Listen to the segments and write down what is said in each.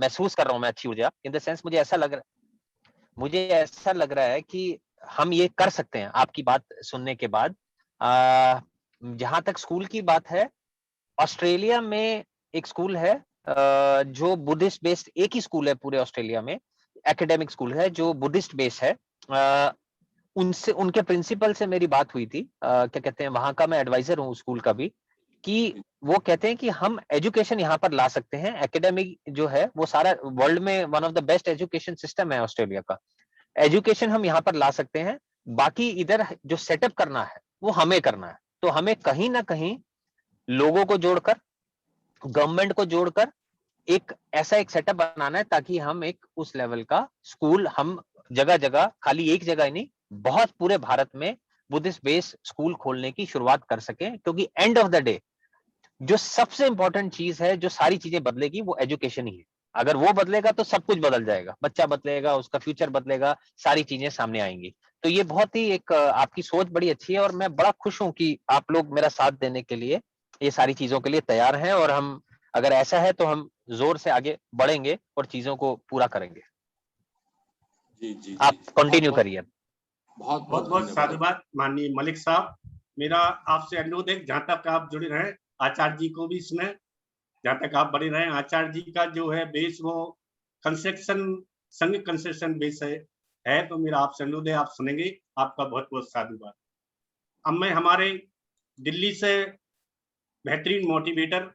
महसूस कर रहा हूँ मैं अच्छी ऊर्जा, इन द सेंस मुझे ऐसा लग रहा है कि हम ये कर सकते हैं आपकी बात सुनने के बाद। जहां तक स्कूल की बात है, ऑस्ट्रेलिया में एक स्कूल है जो बुद्धिस्ट बेस्ड, एक ही स्कूल है पूरे ऑस्ट्रेलिया में, एकेडमिक स्कूल है जो बुद्धिस्ट बेस्ड है। उनसे, उनके प्रिंसिपल से मेरी बात हुई थी, क्या कहते हैं, वहां का मैं एडवाइजर हूँ स्कूल का भी, कि वो कहते हैं कि हम एजुकेशन यहाँ पर ला सकते हैं। एकेडमिक जो है वो सारा वर्ल्ड में one of the best education system है ऑस्ट्रेलिया का। एजुकेशन हम यहाँ पर ला सकते हैं, बाकी इधर जो सेटअप करना है वो हमें करना है। तो हमें कहीं ना कहीं लोगों को जोड़कर, गवर्नमेंट को जोड़कर एक सेटअप बनाना है, ताकि हम एक उस लेवल का स्कूल हम जगह जगह, खाली एक जगह ही नहीं, बहुत पूरे भारत में बुद्धिस्ट बेस्ड स्कूल खोलने की शुरुआत कर सकें। क्योंकि एंड ऑफ द डे जो सबसे इंपॉर्टेंट चीज है, जो सारी चीजें बदलेगी, वो एजुकेशन ही है। अगर वो बदलेगा तो सब कुछ बदल जाएगा, बच्चा बदलेगा, उसका फ्यूचर बदलेगा, सारी चीजें सामने आएंगी। तो ये बहुत ही एक आपकी सोच बड़ी अच्छी है, और मैं बड़ा खुश हूं कि आप लोग मेरा साथ देने के लिए, ये सारी चीजों के लिए तैयार हैं। और हम, अगर ऐसा है तो हम जोर से आगे बढ़ेंगे और चीजों को पूरा करेंगे। जी जी आप जी, कंटिन्यू करिए। बहुत बहुत बहुत साधुवाद माननीय मलिक साहब। मेरा आपसे अनुरोध है, जहाँ तक आप जुड़े रहें, आचार्य जी को भी सुने, जहाँ तक आप बने रहें। आचार्य जी का जो है बेस वो कंस्ट्रक्शन, संघ कंस्ट्रक्शन बेस है। तो मेरा आपसे अनुरोध है, आप सुनेंगे। आपका बहुत बहुत साधुवाद। अब मैं हमारे दिल्ली से बेहतरीन मोटिवेटर,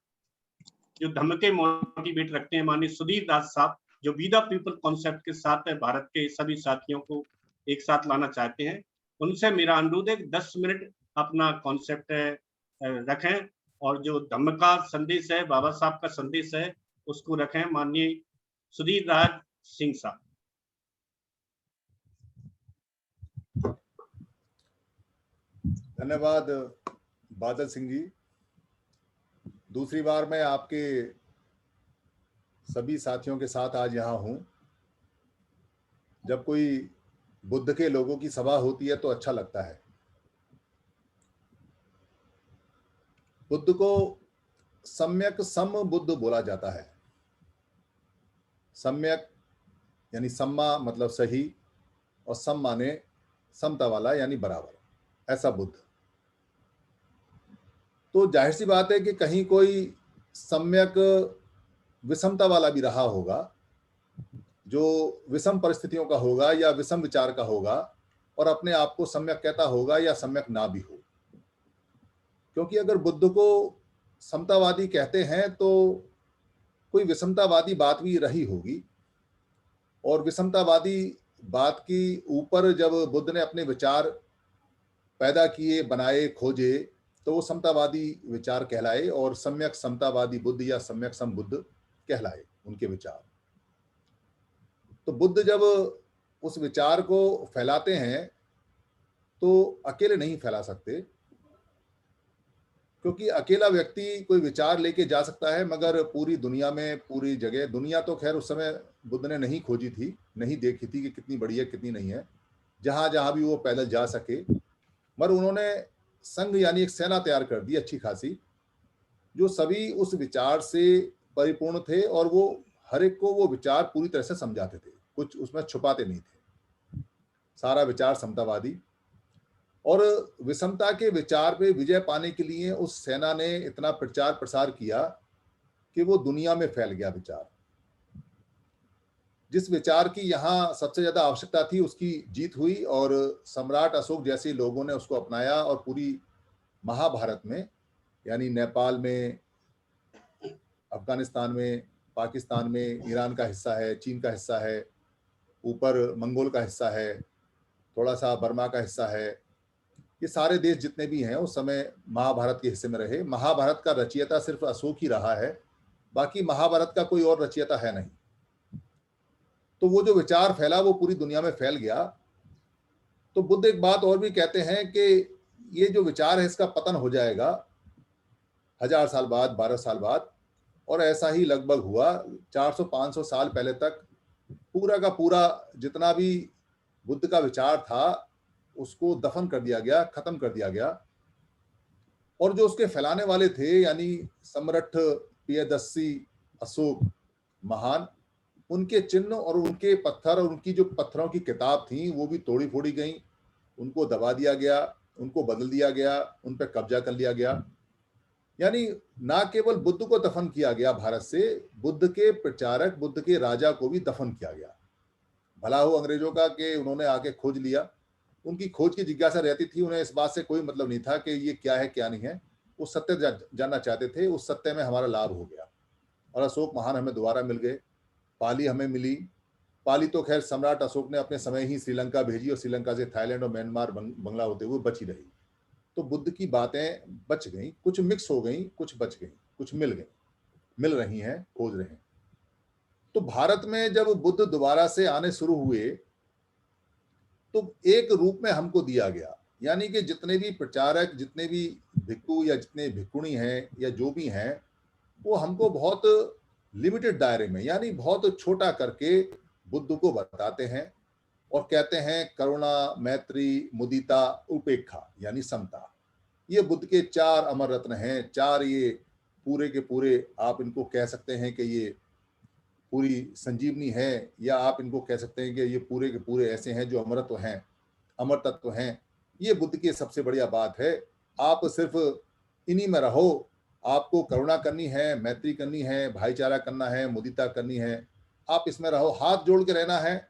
जो धम्म के मोटिवेट रखते हैं, माननीय सुधीर दास साहब, जो बी द पीपल कॉन्सेप्ट के साथ भारत के सभी साथियों को एक साथ लाना चाहते हैं, उनसे मेरा अनुरोध है 10 मिनट अपना कॉन्सेप्ट रखें, और जो धम्म का संदेश है, बाबा साहब का संदेश है, उसको रखें। माननीय सुधीर राज सिंह साहब। धन्यवाद बादल सिंह जी। दूसरी बार मैं आपके सभी साथियों के साथ आज यहाँ हूँ। जब कोई बुद्ध के लोगों की सभा होती है तो अच्छा लगता है। बुद्ध को सम्यक सम बुद्ध बोला जाता है। सम्यक यानी सम्मा मतलब सही, और सम माने समता वाला यानी बराबर, ऐसा बुद्ध। तो जाहिर सी बात है कि कहीं कोई सम्यक विषमता वाला भी रहा होगा, जो विषम परिस्थितियों का होगा या विषम विचार का होगा, और अपने आप को सम्यक कहता होगा या सम्यक ना भी हो। क्योंकि अगर बुद्ध को समतावादी कहते हैं तो कोई विषमतावादी बात भी रही होगी, और विषमतावादी बात की ऊपर जब बुद्ध ने अपने विचार पैदा किए, बनाए, खोजे, तो वो समतावादी विचार कहलाए, और सम्यक समतावादी बुद्ध या सम्यक सम बुद्ध कहलाए उनके विचार। तो बुद्ध जब उस विचार को फैलाते हैं तो अकेले नहीं फैला सकते, क्योंकि अकेला व्यक्ति कोई विचार लेके जा सकता है, मगर पूरी दुनिया में, पूरी जगह, दुनिया तो खैर उस समय बुद्ध ने नहीं खोजी थी, नहीं देखी थी कि कितनी बड़ी है कितनी नहीं है, जहां जहां भी वो पैदल जा सके। मगर उन्होंने संघ यानी एक सेना तैयार कर दी अच्छी खासी, जो सभी उस विचार से परिपूर्ण थे, और वो हर एक को वो विचार पूरी तरह से समझाते थे, कुछ उसमें छुपाते नहीं थे, सारा विचार समतावादी। और विषमता के विचार पे विजय पाने के लिए उस सेना ने इतना प्रचार प्रसार किया कि वो दुनिया में फैल गया विचार। जिस विचार की यहाँ सबसे ज्यादा आवश्यकता थी उसकी जीत हुई, और सम्राट अशोक जैसे लोगों ने उसको अपनाया, और पूरी महाभारत में, यानी नेपाल में, अफगानिस्तान में, पाकिस्तान में, ईरान का हिस्सा है, चीन का हिस्सा है, ऊपर मंगोल का हिस्सा है, थोड़ा सा बर्मा का हिस्सा है, ये सारे देश जितने भी हैं उस समय महाभारत के हिस्से में रहे। महाभारत का रचयिता सिर्फ अशोक ही रहा है, बाकी महाभारत का कोई और रचयिता है नहीं। तो वो जो विचार फैला वो पूरी दुनिया में फैल गया। तो बुद्ध एक बात और भी कहते हैं कि ये जो विचार है इसका पतन हो जाएगा 1000 साल बाद, 12 साल बाद, और ऐसा ही लगभग हुआ। 400-500 साल पहले तक पूरा का पूरा जितना भी बुद्ध का विचार था उसको दफन कर दिया गया, खत्म कर दिया गया। और जो उसके फैलाने वाले थे, यानी सम्राट प्रियदर्शी अशोक महान, उनके चिन्ह और उनके पत्थर और उनकी जो पत्थरों की किताब थी वो भी तोड़ी फोड़ी गई, उनको दबा दिया गया, उनको बदल दिया गया, उन पर कब्जा कर लिया गया। यानी ना केवल बुद्ध को दफन किया गया भारत से, बुद्ध के प्रचारक, बुद्ध के राजा को भी दफन किया गया। भला हो अंग्रेजों का कि उन्होंने आके खोज लिया, उनकी खोज की जिज्ञासा रहती थी, उन्हें इस बात से कोई मतलब नहीं था कि ये क्या है क्या नहीं है, वो सत्य जानना चाहते थे। उस सत्य में हमारा लाभ हो गया और अशोक महान हमें दोबारा मिल गए, पाली हमें मिली। पाली तो खैर सम्राट अशोक ने अपने समय ही श्रीलंका भेजी और श्रीलंका से थाईलैंड और म्यांमार बंगला होते हुए बची रही। तो बुद्ध की बातें बच गई, कुछ मिक्स हो गई, कुछ बच गई, कुछ मिल गई, मिल रही हैं, खोज रहे हैं। तो भारत में जब बुद्ध दोबारा से आने शुरू हुए तो एक रूप में हमको दिया गया, यानी कि जितने भी प्रचारक, जितने भी भिक्खु या जितने भिक्खुणी हैं या जो भी हैं, वो हमको बहुत लिमिटेड दायरे में, यानी बहुत छोटा करके बुद्ध को बताते हैं और कहते हैं करुणा, मैत्री, मुदिता, उपेक्षा यानी समता। ये बुद्ध के 4 अमर रत्न हैं, 4 ये पूरे के पूरे आप इनको कह सकते हैं कि ये पूरी संजीवनी है, या आप इनको कह सकते हैं कि ये पूरे के पूरे ऐसे हैं जो अमरत्व हैं, अमर तत्व हैं। ये बुद्ध की सबसे बढ़िया बात है। आप सिर्फ इन्हीं में रहो, आपको करुणा करनी है, मैत्री करनी है, भाईचारा करना है, मुदिता करनी है, आप इसमें रहो, हाथ जोड़ के रहना है।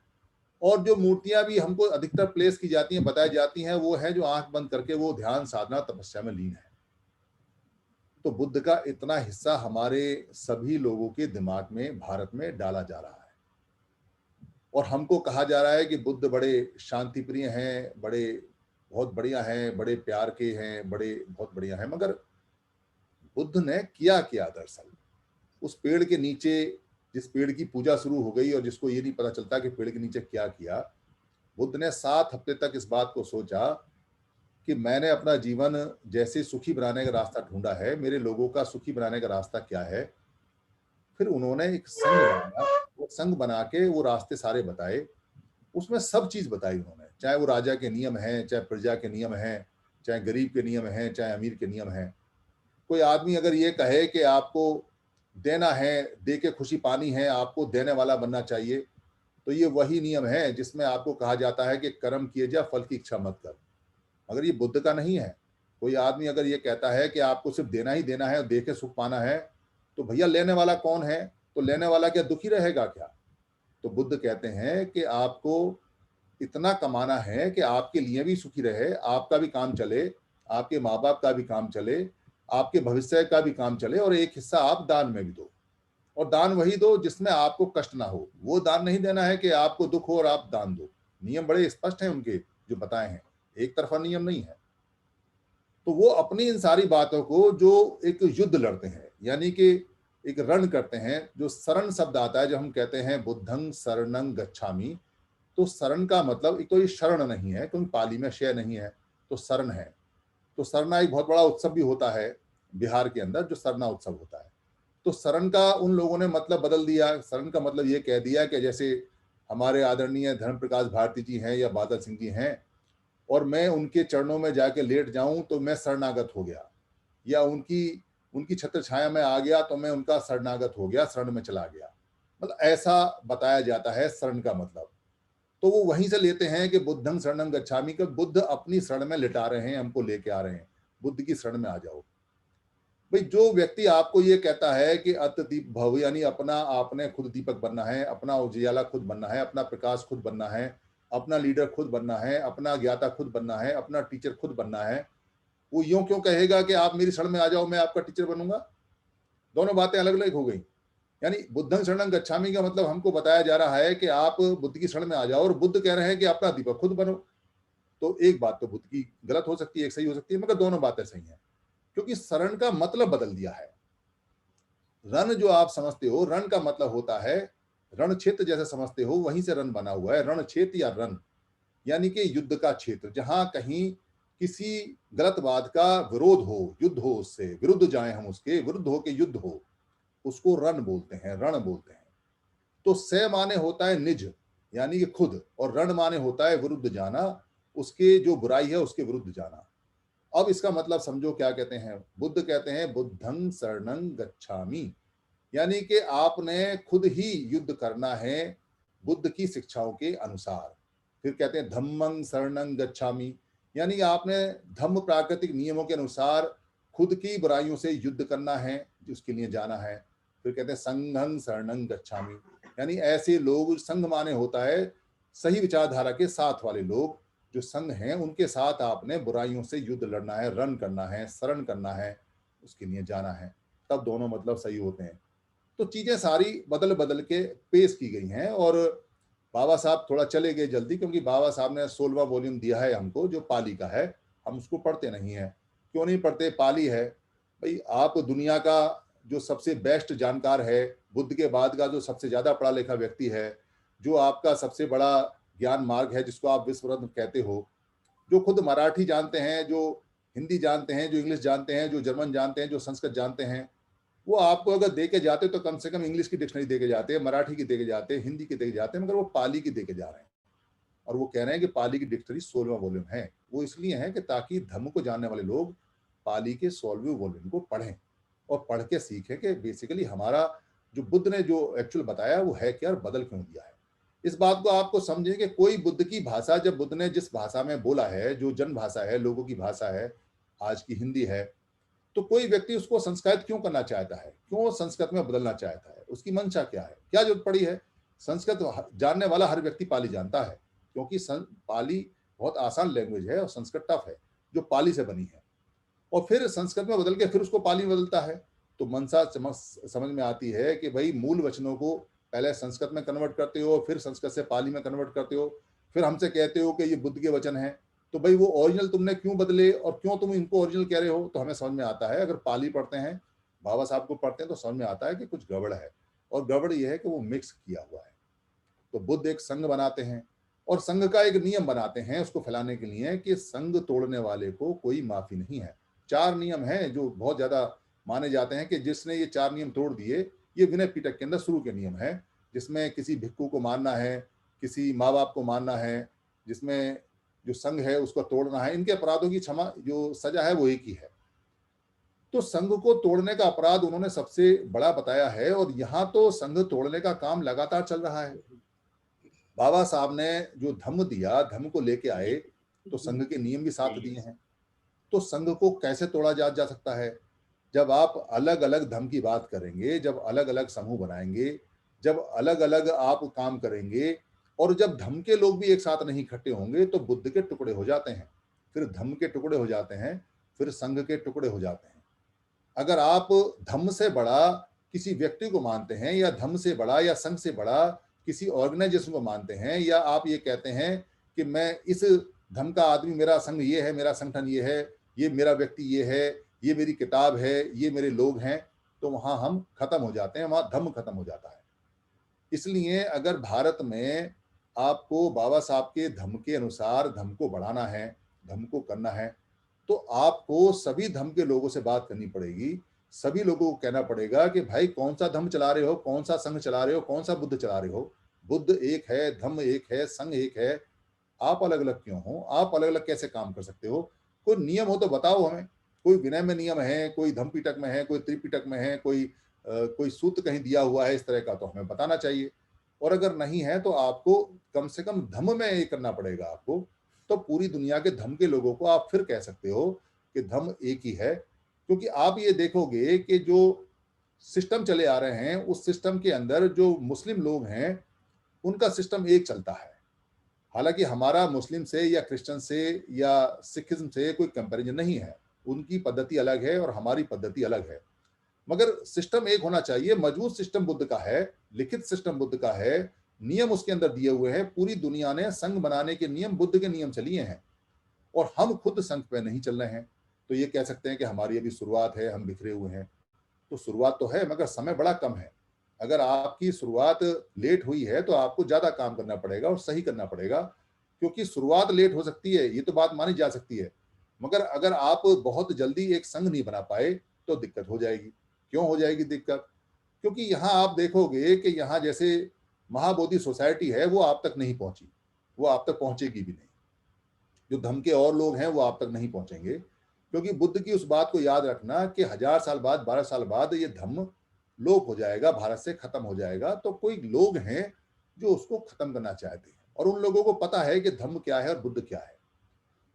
और जो मूर्तियां भी हमको अधिकतर प्लेस की जाती हैं, बताई जाती हैं, वो है जो आंख बंद करके वो ध्यान साधना तपस्या में लीन है। तो बुद्ध का इतना हिस्सा हमारे सभी लोगों के दिमाग में भारत में डाला जा रहा है और हमको कहा जा रहा है कि बुद्ध बड़े शांति प्रिय हैं, बड़े बहुत बढ़िया हैं, बड़े प्यार के हैं, बड़े बहुत बढ़िया हैं। मगर बुद्ध ने किया क्या दरअसल? उस पेड़ के नीचे, जिस पेड़ की पूजा शुरू हो गई और जिसको ये नहीं पता चलता कि पेड़ के नीचे क्या किया, बुद्ध ने 7 हफ्ते तक इस बात को सोचा कि मैंने अपना जीवन जैसे सुखी बनाने का रास्ता ढूंढा है, मेरे लोगों का सुखी बनाने का रास्ता क्या है। फिर उन्होंने एक संघ बनाया, वो संघ बना के वो रास्ते सारे बताए, उसमें सब चीज बताई उन्होंने, चाहे वो राजा के नियम हैं, चाहे प्रजा के नियम हैं, चाहे गरीब के नियम हैं, चाहे अमीर के नियम हैं। कोई आदमी अगर ये कहे कि आपको देना है, दे के खुशी पानी है, आपको देने वाला बनना चाहिए, तो ये वही नियम है जिसमें आपको कहा जाता है कि कर्म किए जा, फल की इच्छा मत कर। अगर ये बुद्ध का नहीं है, कोई आदमी अगर ये कहता है कि आपको सिर्फ देना ही देना है और दे के सुख पाना है, तो भैया लेने वाला कौन है? तो लेने वाला क्या दुखी रहेगा क्या? तो बुद्ध कहते हैं कि आपको इतना कमाना है कि आपके लिए भी सुखी रहे, आपका भी काम चले, आपके माँ बाप का भी काम चले, आपके भविष्य का भी काम चले, और एक हिस्सा आप दान में भी दो। और दान वही दो जिसमें आपको कष्ट ना हो। वो दान नहीं देना है कि आपको दुख हो और आप दान दो। नियम बड़े स्पष्ट हैं उनके जो बताए हैं, एक तरफा नियम नहीं है। तो वो अपनी इन सारी बातों को जो एक युद्ध लड़ते हैं, यानी कि एक रण करते हैं। जो शरण शब्द आता है, जब हम कहते हैं बुद्धं शरणं गच्छामि, तो शरण का मतलब, एक तो ये शरण नहीं है क्योंकि पाली में शय नहीं है, तो शरण है। तो सरना एक बहुत बड़ा उत्सव भी होता है बिहार के अंदर, जो सरना उत्सव होता है। तो शरण का उन लोगों ने मतलब बदल दिया। शरण का मतलब ये कह दिया कि जैसे हमारे आदरणीय धर्म प्रकाश भारती जी हैं या बादल सिंह जी हैं, और मैं उनके चरणों में जाके लेट जाऊं तो मैं शरणागत हो गया, या उनकी छत्र छाया में आ गया तो मैं उनका शरणागत हो गया, शरण में चला गया। मतलब ऐसा बताया जाता है शरण का मतलब। तो वो वहीं से लेते हैं कि बुद्धं शरणं गच्छामि, का बुद्ध अपनी शरण में लिटा रहे हैं, हमको लेके आ रहे हैं, बुद्ध की शरण में आ जाओ। भाई जो व्यक्ति आपको ये कहता है कि अतदीप भव, यानी अपना आपने खुद दीपक बनना है, अपना उजियाला खुद बनना है, अपना प्रकाश खुद बनना है, अपना लीडर खुद बनना है, अपना ज्ञाता खुद बनना है, अपना टीचर खुद बनना है, वो यूं क्यों कहेगा कि आप मेरी शरण में आ जाओ, मैं आपका टीचर बनूंगा? दोनों बातें अलग अलग हो गई। यानी बुद्धं शरणं गच्छामि का मतलब हमको बताया जा रहा है कि आप बुद्ध की शरण में आ जाओ, और बुद्ध कह रहे हैं कि अपना दीपक खुद बनो। तो एक बात तो बुद्ध की गलत हो सकती है, एक सही हो सकती है, मगर दोनों बातें सही हैं, क्योंकि शरण का मतलब बदल दिया है। रण जो आप समझते हो, रण का मतलब होता है रण क्षेत्र, जैसे समझते हो वहीं से रण बना हुआ है। रण क्षेत्र या रण यानी कि युद्ध का क्षेत्र, जहां कहीं किसी गलतवाद का विरोध हो, युद्ध हो, उससे विरुद्ध जाए, हम उसके विरुद्ध हो के युद्ध हो, उसको रण बोलते हैं, रण बोलते हैं। तो से माने होता है निज, यानी कि खुद, और रण माने होता है विरुद्ध जाना, उसके जो बुराई है उसके विरुद्ध जाना। अब इसका मतलब समझो क्या कहते हैं। बुद्ध कहते हैं बुद्धं शरणं गच्छामि, यानी कि आपने खुद ही युद्ध करना है बुद्ध की शिक्षाओं के अनुसार। फिर कहते हैं धम्मं शरणं गच्छामि, यानी आपने धम्म प्राकृतिक नियमों के अनुसार खुद की बुराइयों से युद्ध करना है, उसके लिए जाना है। फिर कहते हैं संघं शरणं गच्छामि, यानी ऐसे लोग, संघ माने होता है सही विचारधारा के साथ वाले लोग, जो संघ हैं उनके साथ आपने बुराइयों से युद्ध लड़ना है, रन करना है, शरण करना है, उसके लिए जाना है, तब दोनों मतलब सही होते हैं। तो चीजें सारी बदल बदल के पेश की गई हैं। और बाबा साहब थोड़ा चले गए जल्दी, क्योंकि बाबा साहब ने 16वां वॉल्यूम दिया है हमको, जो पाली का है, हम उसको पढ़ते नहीं है। क्यों नहीं पढ़ते? पाली है भाई। आप दुनिया का जो सबसे बेस्ट जानकार है, बुद्ध के बाद का जो सबसे ज्यादा पढ़ा लिखा व्यक्ति है, जो आपका सबसे बड़ा ज्ञान मार्ग है, जिसको आप विश्व रत्न कहते हो, जो खुद मराठी जानते हैं, जो हिंदी जानते हैं, जो इंग्लिश जानते हैं, जो जर्मन जानते हैं, जो संस्कृत जानते हैं, वो आपको अगर दे के जाते तो कम से कम इंग्लिश की डिक्शनरी दे के जाते हैं, मराठी की दे के जाते हैं, हिंदी की दे के जाते हैं, मगर वो पाली की दे के जा रहे हैं। और वो कह रहे हैं कि पाली की डिक्शनरी 16वां वॉल्यूम है। वो इसलिए है कि ताकि धर्म को जानने वाले लोग पाली के 16वें वॉल्यूम को पढ़ें और पढ़ के सीखें कि बेसिकली हमारा जो बुद्ध ने जो एक्चुअल बताया वो है क्या और बदल क्यों दिया है। इस बात को आपको समझें कि कोई बुद्ध की भाषा, जब बुद्ध ने जिस भाषा में बोला है, जो जन भाषा है, लोगों की भाषा है, आज की हिंदी है, तो कोई व्यक्ति उसको संस्कृत क्यों करना चाहता है, क्यों संस्कृत में बदलना चाहता है, उसकी मंशा क्या है, क्या जरूरत पड़ी है? संस्कृत जानने वाला हर व्यक्ति पाली जानता है, क्योंकि पाली बहुत आसान लैंग्वेज है और संस्कृत टफ है, जो पाली से बनी है। और फिर संस्कृत में बदल के फिर उसको पाली में बदलता है, तो मंशा समझ में आती है कि भाई मूल वचनों को पहले संस्कृत में कन्वर्ट करते हो, फिर संस्कृत से पाली में कन्वर्ट करते हो, फिर हमसे कहते हो कि ये बुद्ध के वचन हैं, तो भाई वो ओरिजिनल तुमने क्यों बदले और क्यों तुम इनको ओरिजिनल कह रहे हो? तो हमें समझ में आता है, अगर पाली पढ़ते हैं, बाबा साहब को पढ़ते हैं, तो समझ में आता है कि कुछ गड़बड़ है। और गड़बड़ ये है कि वो मिक्स किया हुआ है। तो बुद्ध एक संघ बनाते हैं और संघ का एक नियम बनाते हैं उसको फैलाने के लिए कि संघ तोड़ने वाले को कोई माफी नहीं है। 4 नियम हैं जो बहुत ज्यादा माने जाते हैं कि जिसने ये 4 नियम तोड़ दिए, ये विनय पिटक के अंदर शुरू के नियम है, जिसमें किसी भिक्खु को मारना है, किसी माँ बाप को मारना है, जिसमें जो संघ है उसको तोड़ना है। इनके अपराधों की क्षमा जो सजा है वो एक ही है। तो संघ को तोड़ने का अपराध उन्होंने सबसे बड़ा बताया है। और यहाँ तो संघ तोड़ने का काम लगातार चल रहा है। बाबा साहब ने जो धम्म दिया, धम्म को लेके आए, तो संघ के नियम भी साथ दिए हैं। तो संघ को कैसे तोड़ा जा सकता है? जब आप अलग अलग धर्म की बात करेंगे, जब अलग अलग समूह बनाएंगे, जब अलग अलग आप काम करेंगे, और जब धर्म के लोग भी एक साथ नहीं इकट्ठे होंगे, तो बुद्ध के टुकड़े हो जाते हैं, फिर धर्म के टुकड़े हो जाते हैं, फिर संघ के टुकड़े हो जाते हैं। अगर आप धर्म से बड़ा किसी व्यक्ति को मानते हैं, या धर्म से बड़ा या संघ से बड़ा किसी ऑर्गेनाइजेशन को मानते हैं, या आप ये कहते हैं कि मैं इस धर्म का आदमी, मेरा संघ ये है, मेरा संगठन ये है, ये मेरा व्यक्ति ये है, ये मेरी किताब है, ये मेरे लोग हैं, तो वहां हम खत्म हो जाते हैं, वहां धर्म खत्म हो जाता है। इसलिए अगर भारत में आपको बाबा साहब के धर्म के अनुसार धर्म को बढ़ाना है, धर्म को करना है, तो आपको सभी धर्म के लोगों से बात करनी पड़ेगी। सभी लोगों को कहना पड़ेगा कि भाई कौन सा धर्म चला रहे हो, कौन सा संघ चला रहे हो, कौन सा बुद्ध चला रहे हो? बुद्ध एक है, धर्म एक है, संघ एक है, आप अलग अलग क्यों हो? आप अलग अलग कैसे काम कर सकते हो? कोई नियम हो तो बताओ हमें। कोई विनय में नियम है, कोई धम्म पिटक में है, कोई त्रिपिटक में है, कोई सूत्र कहीं दिया हुआ है इस तरह का, तो हमें बताना चाहिए। और अगर नहीं है तो आपको कम से कम धम्म में ये करना पड़ेगा आपको, तो पूरी दुनिया के धम्म के लोगों को आप फिर कह सकते हो कि धम्म एक ही है। क्योंकि आप ये देखोगे कि जो सिस्टम चले आ रहे हैं, उस सिस्टम के अंदर जो मुस्लिम लोग हैं उनका सिस्टम एक चलता है। हालांकि हमारा मुस्लिम से या क्रिश्चियन से या सिखिज्म से कोई कंपैरिजन नहीं है, उनकी पद्धति अलग है और हमारी पद्धति अलग है, मगर सिस्टम एक होना चाहिए। मजबूत सिस्टम बुद्ध का है, लिखित सिस्टम बुद्ध का है, नियम उसके अंदर दिए हुए हैं। पूरी दुनिया ने संघ बनाने के नियम बुद्ध के नियम चलिए हैं, और हम खुद संघ पे नहीं चल रहे हैं। तो ये कह सकते हैं कि हमारी अभी शुरुआत है, हम बिखरे हुए हैं। तो शुरुआत तो है, मगर समय बड़ा कम है। अगर आपकी शुरुआत लेट हुई है तो आपको ज्यादा काम करना पड़ेगा और सही करना पड़ेगा, क्योंकि शुरुआत लेट हो सकती है, ये तो बात मानी जा सकती है, मगर अगर आप बहुत जल्दी एक संघ नहीं बना पाए तो दिक्कत हो जाएगी। क्यों हो जाएगी दिक्कत? क्योंकि यहाँ आप देखोगे कि यहाँ जैसे महाबोधि सोसाइटी है, वो आप तक नहीं पहुंची, वो आप तक पहुंचेगी भी नहीं। जो धम्म के और लोग हैं वो आप तक नहीं पहुंचेंगे, क्योंकि बुद्ध की उस बात को याद रखना कि 1000 साल बाद, 12 साल बाद ये धम्म लोप हो जाएगा, भारत से खत्म हो जाएगा। तो कोई लोग हैं जो उसको खत्म करना चाहते हैं और उन लोगों को पता है कि धम्म क्या है और बुद्ध क्या है।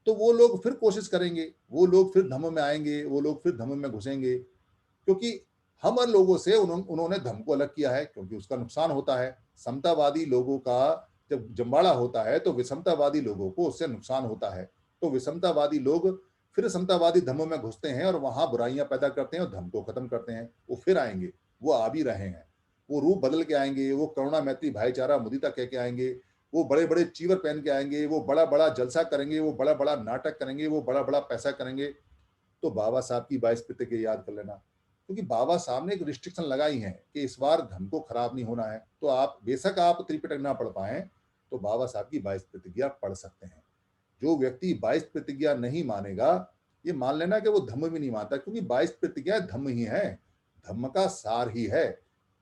तो वो लोग फिर कोशिश करेंगे, वो लोग फिर धम्म में आएंगे, वो लोग फिर धम्म में घुसेंगे, क्योंकि हम लोगों से उन्होंने धम्म को अलग किया है, क्योंकि उसका नुकसान होता है। समतावादी लोगों का जब जंबाड़ा होता है तो विषमतावादी लोगों को उससे नुकसान होता है। तो विषमतावादी लोग फिर समतावादी धम्म में घुसते हैं और वहां बुराइयां पैदा करते हैं और धम्म को खत्म करते हैं। वो फिर आएंगे, वो आ भी रहे हैं, वो रूप बदल के आएंगे, वो करुणा मैत्री भाईचारा मुदिता कह के आएंगे, वो बड़े बड़े चीवर पहन के आएंगे, वो बड़ा बड़ा जलसा करेंगे, वो बड़ा बड़ा नाटक करेंगे, वो बड़ा बड़ा पैसा करेंगे। तो बाबा साहब की 22 प्रतिज्ञा याद कर लेना, क्योंकि बाबा साहब ने एक रिस्ट्रिक्शन लगाई है कि इस बार धर्म को खराब नहीं होना है। तो आप बेशक आप त्रिपिटक ना पढ़ पाए तो बाबा साहब की 22 प्रतिज्ञा पढ़ सकते हैं। जो व्यक्ति 22 प्रतिज्ञा नहीं मानेगा, ये मान लेना कि वो धम्म भी नहीं मानता, क्योंकि 22 प्रतिज्ञा धम्म ही है, धम्म का सार ही है।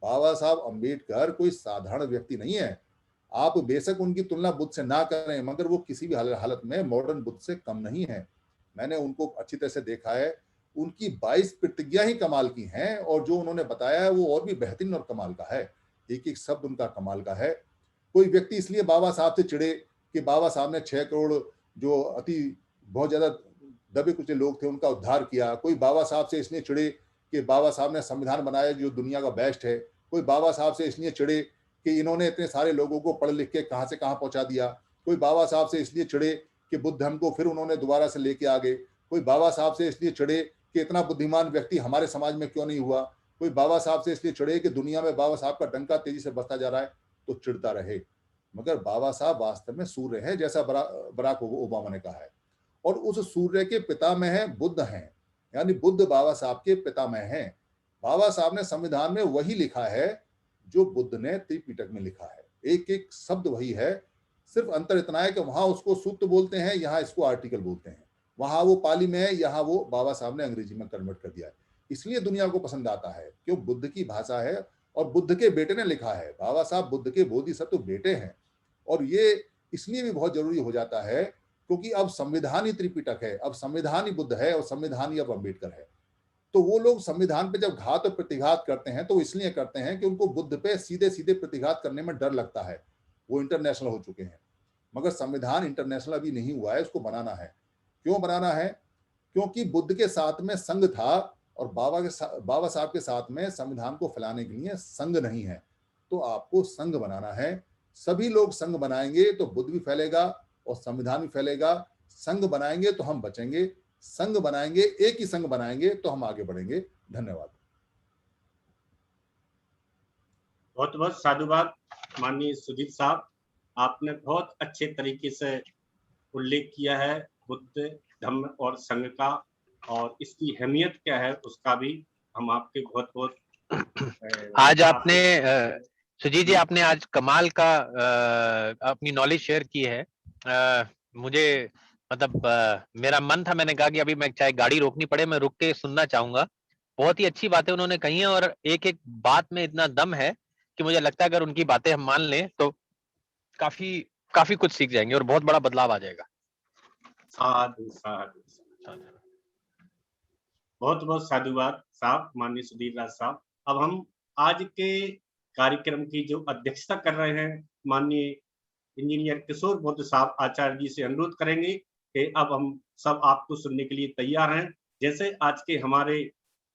बाबा साहब अम्बेडकर कोई साधारण व्यक्ति नहीं है। आप बेशक उनकी तुलना बुद्ध से ना करें, मगर वो किसी भी हालत में मॉडर्न बुद्ध से कम नहीं है। मैंने उनको अच्छी तरह से देखा है, उनकी 22 प्रतिज्ञा ही कमाल की हैं और जो उन्होंने बताया है वो और भी बेहतरीन और कमाल का है। एक एक शब्द उनका कमाल का है। कोई व्यक्ति इसलिए बाबा साहब से चिढ़े कि बाबा साहब ने 6 करोड़ जो बहुत ज्यादा दबे कुचले लोग थे उनका उद्धार किया। कोई बाबा साहब से इसलिए चिढ़े कि बाबा साहब ने संविधान बनाया जो दुनिया का बेस्ट है। कोई बाबा साहब से इसलिए चिढ़े कि इन्होंने इतने सारे लोगों को पढ़ लिख के कहां से कहां पहुंचा दिया। कोई बाबा साहब से इसलिए चिढ़े कि बुद्ध धर्म को फिर उन्होंने दोबारा से लेके आ गए। कोई बाबा साहब से इसलिए चिढ़े कि इतना बुद्धिमान व्यक्ति हमारे समाज में क्यों नहीं हुआ। कोई बाबा साहब से इसलिए चिढ़े कि दुनिया में बाबा साहब का डंका तेजी से बसता जा रहा है। तो चिढ़ता रहे, मगर बाबा साहब वास्तव में सूर्य है, जैसा बराक ओबामा ने कहा है। और उस सूर्य के पितामह है बुद्ध हैं, यानी बुद्ध बाबा साहब के पितामह हैं। बाबा साहब ने संविधान में वही लिखा है जो बुद्ध ने त्रिपिटक में लिखा है। एक एक शब्द वही है, सिर्फ अंतर इतना है कि वहां उसको सूत्र बोलते हैं, यहाँ इसको आर्टिकल बोलते हैं। वहां वो पाली में है, यहाँ वो बाबा साहब ने अंग्रेजी में कन्वर्ट कर दिया है। इसलिए दुनिया को पसंद आता है, क्यों बुद्ध की भाषा है और बुद्ध के बेटे ने लिखा है। बाबा साहब बुद्ध के बोधिसत्व बेटे हैं। और ये इसलिए भी बहुत जरूरी हो जाता है क्योंकि अब संविधान ही त्रिपिटक है, अब संविधान ही बुद्ध है और संविधान ही अब अम्बेडकर है। तो वो लोग संविधान पे जब घात और प्रतिघात करते हैं तो इसलिए करते हैं कि उनको बुद्ध पे सीधे सीधे प्रतिघात करने में डर लगता है। वो इंटरनेशनल हो चुके हैं, मगर संविधान इंटरनेशनल अभी नहीं हुआ है, उसको बनाना है। क्यों बनाना है? क्योंकि बुद्ध के साथ में संघ था और बाबा साहब के साथ में संविधान को फैलाने के लिए संघ नहीं है। तो आपको संघ बनाना है। सभी लोग संघ बनाएंगे तो बुद्ध भी फैलेगा और संविधान भी फैलेगा। संघ बनाएंगे तो हम बचेंगे, संघ बनाएंगे, एक ही संघ बनाएंगे तो हम आगे बढ़ेंगे। धन्यवाद। बहुत बहुत साधुवाद माननीय सुधीर साहब, आपने बहुत अच्छे तरीके से उल्लेख किया है बुद्ध धम्म और संघ का, और इसकी अहमियत क्या है उसका भी हम आपके बहुत बहुत आज आपने सुजीत जी आपने आज कमाल का अपनी नॉलेज शेयर की है। मुझे मतलब मेरा मन था, मैंने कहा कि अभी मैं चाहे गाड़ी रोकनी पड़े मैं रुक के सुनना चाहूंगा। बहुत ही अच्छी बातें उन्होंने कही हैं और एक एक बात में इतना दम है कि मुझे लगता है अगर उनकी बातें हम मान लें तो काफी कुछ सीख जाएंगे और बहुत बड़ा बदलाव आ जाएगा। साधु साधु बहुत बहुत साधुवाद साहब, माननीय सुधीर राज साहब। अब हम आज के कार्यक्रम की जो अध्यक्षता कर रहे हैं माननीय इंजीनियर किशोर बुद्ध साहब आचार्य जी से अनुरोध करेंगे कि अब हम सब आपको सुनने के लिए तैयार हैं। जैसे आज के हमारे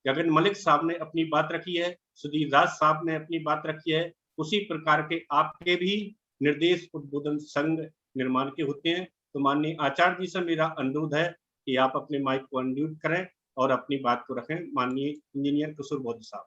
गगन मलिक साहब ने अपनी बात रखी है, सुधीर राज साहब ने अपनी बात रखी है, उसी प्रकार के आपके भी निर्देश उद्बोधन संघ निर्माण के होते हैं। तो माननीय आचार्य जी से मेरा अनुरोध है कि आप अपने माइक को अनम्यूट करें और अपनी बात को रखें। माननीय इंजीनियर किशोर बुद्ध साहब।